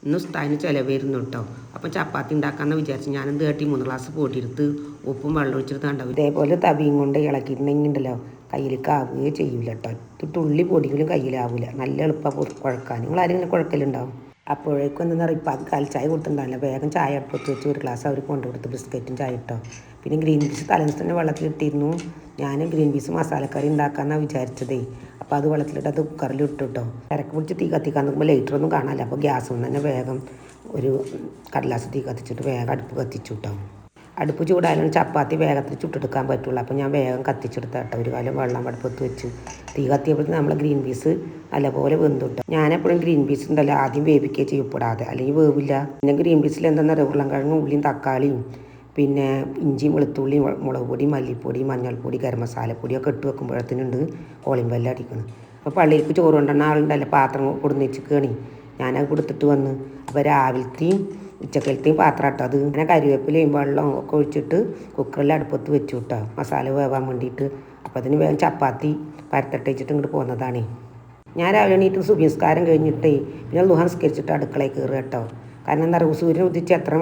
ഇന്ന് ഉസ്താദിന് ചിലവായിരുന്നു കേട്ടോ. അപ്പം ചപ്പാത്തി ഉണ്ടാക്കാമെന്ന് വിചാരിച്ചു. ഞാനെന്ത് കേട്ടി 3 ഗ്ലാസ് പൊടിയെടുത്ത് ഉപ്പും വെള്ളം ഒഴിച്ചിട്ട് കണ്ടോ. ഇതേപോലെ തവിയും കൊണ്ട് ഇളക്കിയിട്ടുണ്ടെങ്കിണ്ടല്ലോ കയ്യിലേക്ക് ആവുകയോ ചെയ്യൂല കേട്ടോ. തുള്ളി പൊടികളും കയ്യിലാവില്ല. നല്ല എളുപ്പമാണ് കുഴക്കാൻ. നിങ്ങൾ ആരെങ്കിലും കുഴക്കലുണ്ടാവും. അപ്പോഴേക്കും എന്താ പറയുക, ഇപ്പം അത് കാൽച്ചായ കൊടുത്തിട്ടുണ്ടാവില്ല. വേഗം ചായ അടുപ്പത്ത് വെച്ച് 1 ഗ്ലാസ് അവർ കൊണ്ടുകൊടുത്ത് ബിസ്ക്കറ്റും ചായ ഇട്ടോ. പിന്നെ ഗ്രീൻ പീസ് തലേന്ന് തന്നെ വെള്ളത്തിലിട്ടിരുന്നു. ഞാൻ ഗ്രീൻ പീസ് മസാലക്കറി ഉണ്ടാക്കാമെന്നാണ് വിചാരിച്ചതേ. അപ്പോൾ അത് വെള്ളത്തിലിട്ട് അത് കുക്കറിൽ ഇട്ടു കേട്ടോ. തിരക്ക് പിടിച്ച് തീ കത്തിക്കാൻ നോക്കുമ്പോൾ ലൈറ്ററൊന്നും കാണാനില്ല. അപ്പോൾ ഗ്യാസ് കൊണ്ട് തന്നെ വേഗം ഒരു കടലാസ് തീ കത്തിച്ചിട്ട് വേഗം അടുപ്പ് കത്തിച്ചു കേട്ടോ. അടുപ്പ് ചൂടായാലും ചപ്പാത്തി വേഗത്തിൽ ചുട്ടെടുക്കാൻ പറ്റുള്ളൂ. അപ്പോൾ ഞാൻ വേഗം കത്തിച്ചെടുത്ത കേട്ടോ. ഒരു കാലം വെള്ളം അടുപ്പത്ത് വെച്ച് തീ കത്തിയപ്പോഴത്തേക്ക് നമ്മൾ ഗ്രീൻ പീസ് നല്ലപോലെ വെന്തുട്ടോ. ഞാനെപ്പോഴും ഗ്രീൻ പീസ് ഉണ്ടല്ലോ ആദ്യം വേവിക്കുകയും ചെയ്യപ്പെടാതെ, അല്ലെങ്കിൽ വേവില്ല. പിന്നെ ഗ്രീൻ പീസിൽ എന്താണെന്ന് പറയുക, ഉരുളൻകിഴങ്ങും ഉള്ളിയും തക്കാളിയും പിന്നെ ഇഞ്ചിയും വെളുത്തുള്ളിയും മുളക് പൊടി മല്ലിപ്പൊടി മഞ്ഞൾപ്പൊടി ഗരം മസാലപ്പൊടിയൊക്കെ ഇട്ട് വെക്കുമ്പോഴത്തേനുണ്ട് കോളിമ്പെല്ലാം അടിക്കണം. അപ്പോൾ പള്ളിയിലേക്ക് ചോറ് കൊണ്ടുവന്ന ആളുണ്ടല്ലോ പാത്രം കൊടുന്ന് വെച്ചിക്കണി. ഞാനത് കൊടുത്തിട്ട് വന്ന്. അപ്പോൾ രാവിലത്തെയും ഉച്ചക്കലത്തെയും പാത്രം ഇട്ടോ. അത് അങ്ങനെ കരിവേപ്പിലയും വെള്ളം ഒക്കെ ഒഴിച്ചിട്ട് കുക്കറിൽ അടുപ്പത്ത് വെച്ചു കേട്ടോ, മസാല വേവാൻ വേണ്ടിയിട്ട്. അപ്പോൾ അതിന് വേഗം ചപ്പാത്തി പരത്തട്ട് വെച്ചിട്ട് ഇങ്ങോട്ട് പോകുന്നതാണ്. ഞാൻ രാവിലെ എണീറ്റ് സുബഹിസ്കാരം കഴിഞ്ഞിട്ടേ പിന്നെ ലുഹംസ്കരിച്ചിട്ട് അടുക്കളയിൽ കയറുക കേട്ടോ. കാരണം എന്താ പറയുക, സൂര്യൻ ഉദിച്ച് എത്ര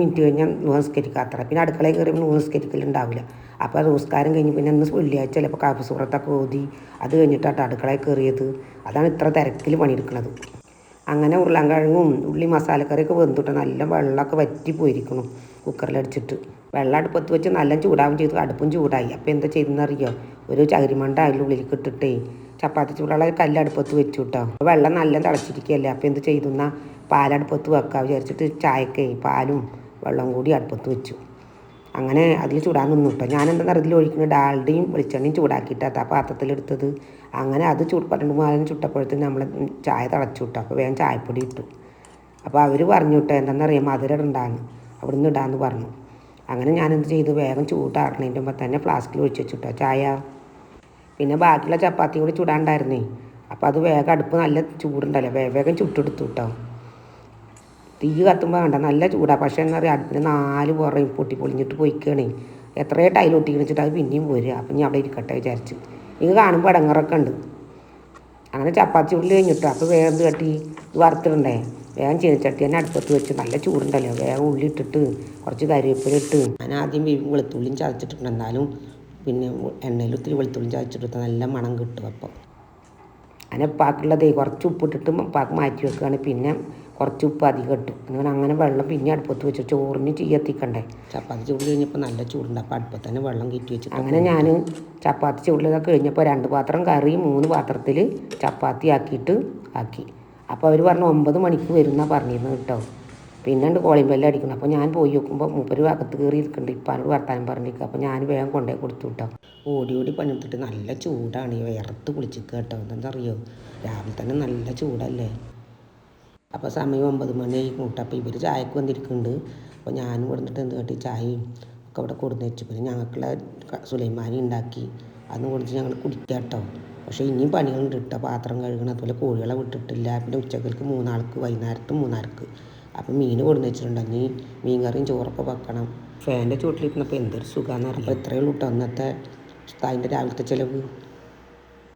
മിനിറ്റ് കഴിഞ്ഞാൽ ലുഹംസ്കരിക്കാത്ര. പിന്നെ അടുക്കളയിൽ കയറി ലുഹംസ്കരിക്കലുണ്ടാവില്ല. അപ്പോൾ റൂസ്കാരം കഴിഞ്ഞ് പിന്നെ ഇന്ന് വെള്ളിയാഴ്ച ചിലപ്പോൾ കാഫുസൂറത്തൊക്കെ ഓതി അത് കഴിഞ്ഞിട്ടാട്ടോ അടുക്കളയിൽ കയറിയത്. അതാണ് ഇത്ര തിരക്കിൽ പണിയെടുക്കുന്നത്. അങ്ങനെ ഉരുളൻകിഴങ്ങും ഉള്ളി മസാലക്കറിയൊക്കെ വെന്തിട്ട് നല്ല വെള്ളമൊക്കെ വറ്റി പോയിരിക്കണം കുക്കറിലടിച്ചിട്ട്. വെള്ളം അടുപ്പത്ത് വെച്ച് നല്ല ചൂടാവും ചെയ്തു. അടുപ്പും ചൂടായി. അപ്പോൾ എന്താ ചെയ്തെന്നറിയോ, ഒരു ചകിരിമണ്ട അതിൻ്റെ ഉള്ളിലേക്ക് ഇട്ടിട്ടേ ചപ്പാത്തി ചൂടുള്ള കല്ലടുപ്പത്ത് വെച്ചു കേട്ടോ. വെള്ളം നല്ല തിളച്ചിരിക്കുകയല്ലേ. അപ്പോൾ എന്ത് ചെയ്തു എന്നാൽ പാലടുപ്പത്ത് വെക്കുക വിചാരിച്ചിട്ട് ചായക്കേ പാലും വെള്ളം കൂടി അടുപ്പത്ത് വെച്ചു. അങ്ങനെ അതിൽ ചൂടാൻ നിന്നു കേട്ടോ. ഞാനെന്താ അതിൽ ഒഴിക്കുന്നത് ഡാൽഡയും വെളിച്ചെണ്ണയും ചൂടാക്കിയിട്ടാണ് ആ പാത്രത്തിലെടുത്തത്. അങ്ങനെ അത് 2-3 ചുട്ടപ്പോഴത്തേന് നമ്മൾ ചായ തിളച്ചു കിട്ടും. അപ്പോൾ വേഗം ചായപ്പൊടി ഇട്ടു. അപ്പോൾ അവർ പറഞ്ഞു കേട്ടോ എന്താണെന്നറിയാം, മധുരം ഉണ്ടാകുന്നു, അവിടെ നിന്ന് ഇടാമെന്ന് പറഞ്ഞു. അങ്ങനെ ഞാനെന്ത് ചെയ്തു, വേഗം ചൂടാക്കണതിൻ്റെ മുമ്പ് തന്നെ ഫ്ലാസ്കിൽ ഒഴിച്ച് വെച്ചിട്ടോ ചായ. പിന്നെ ബാക്കിയുള്ള ചപ്പാത്തി കൂടി ചൂടാണ്ടായിരുന്നേ. അപ്പോൾ അത് വേഗം അടുപ്പ് നല്ല ചൂടുണ്ടല്ലോ, വേഗം ചുട്ടെടുത്തു കേട്ടോ. തീ കത്തുമ്പോൾ വേണ്ട നല്ല ചൂടാണ്. പക്ഷേ എന്താ പറയുക, അടുപ്പിന് 4 പുറയും പൊട്ടിപ്പൊളിഞ്ഞിട്ട് പോയിക്കണേ. എത്രയോ ടൈൽ ഒട്ടിക്കണിച്ചിട്ട് അത് പിന്നെയും പോരുക. അപ്പം ഞാൻ അവിടെ ഇരിക്കട്ടെ വിചാരിച്ചു. ഇത് കാണുമ്പോൾ ഇടങ്ങറൊക്കെ ഉണ്ട്. അങ്ങനെ ചപ്പാത്തി ചുള്ളിൽ കഴിഞ്ഞിട്ടോ. അപ്പോൾ വേഗം കട്ടി വറുത്തിടണ്ടേ, വേഗം ചീനച്ചട്ടി തന്നെ അടുപ്പത്ത് വെച്ച് നല്ല ചൂടുണ്ടല്ലോ. വേഗം ഉള്ളി ഇട്ടിട്ട് കുറച്ച് കരിവേപ്പില ഇട്ട് ഞാൻ ആദ്യം വെളുത്തുള്ളിയും ചതച്ചിട്ടുണ്ട്. എന്നാലും പിന്നെ എണ്ണയിൽ ഒത്തിരി വെളുത്തുള്ളിയും ചതച്ചിട്ട് നല്ല മണം കിട്ടും. അപ്പോൾ അങ്ങനെ ഉപ്പാക്കുള്ളതേ കുറച്ച് ഉപ്പിട്ടിട്ട് ഉപ്പാക്ക് മാറ്റി വെക്കുകയാണ്. പിന്നെ കുറച്ച് ഉപ്പ് അധികം ഇട്ടു. അങ്ങനെ വെള്ളം പിന്നെ അടുപ്പത്ത് വെച്ച് ചോറിന് എത്തിക്കണ്ടേ. ചപ്പാത്തി ചൂട് കഴിഞ്ഞപ്പോൾ നല്ല ചൂടുണ്ട്. അപ്പോൾ അടുപ്പത്ത് തന്നെ വെള്ളം കയറ്റി വെച്ചു. അങ്ങനെ ഞാൻ ചപ്പാത്തി ചൂടിലൊക്കെ കഴിഞ്ഞപ്പോൾ 2 പാത്രം കറി 3 പാത്രത്തിൽ ചപ്പാത്തി ആക്കി. അപ്പോൾ അവർ പറഞ്ഞു 9 മണിക്ക് വരുമെന്നാണ് പറഞ്ഞിരുന്നത് കേട്ടോ. പിന്നെ ഉണ്ട് കോളിംബെല്ലാം അടിക്കണം. അപ്പോൾ ഞാൻ പോയി നോക്കുമ്പോൾ മൂപ്പര് അകത്ത് കയറി ഇരിക്കുന്നുണ്ട്. ഇപ്പാനോട് വർത്താനം പറഞ്ഞിരിക്കുക. അപ്പോൾ ഞാൻ വേഗം കൊണ്ടുപോയി കൊടുത്തു കേട്ടോ. ഓടി പണിയെടുത്തിട്ട് നല്ല ചൂടാണ്. വിയർത്ത് കുളിച്ചിരിക്കുക കേട്ടോ. എന്താ അറിയോ, രാവിലെ തന്നെ നല്ല ചൂടല്ലേ. അപ്പോൾ സമയം 9 മണിയായി കൂട്ടും. അപ്പോൾ ഇവർ ചായക്ക് വന്നിരിക്കുന്നുണ്ട്. അപ്പോൾ ഞാനും കൊടുത്തിട്ട് എന്ത് കേട്ടി ചായയും ഒക്കെ ഇവിടെ കൊടുന്ന് വെച്ചു. പിന്നെ ഞങ്ങൾക്കുള്ള സുലൈമാനി ഉണ്ടാക്കി അതൊന്നും കൊടുത്ത് ഞങ്ങൾ കുടിക്കുക കേട്ടോ. പക്ഷേ ഇനിയും പണികളുണ്ട് കേട്ടോ. പാത്രം കഴുകണം, അതുപോലെ കോഴികളെ വിട്ടിട്ടില്ല. പിന്നെ ഉച്ചക്കൾക്ക് 3 ആൾക്ക്, വൈകുന്നേരത്ത് 3 ആൾക്ക്. അപ്പോൾ മീൻ കൊടുന്ന് വെച്ചിട്ടുണ്ട്. ഇനി മീൻ കറിയും ചോറൊക്കെ വെക്കണം. ഫാൻ്റെ ചുവട്ടിലിരുന്നപ്പോൾ എന്തൊരു സുഖമാണെന്ന് അറിയാം. അപ്പോൾ ഇത്രയേ ഉള്ളൂ കേട്ടോ ഇന്നത്തെ അതിൻ്റെ രാവിലത്തെ ചിലവ്.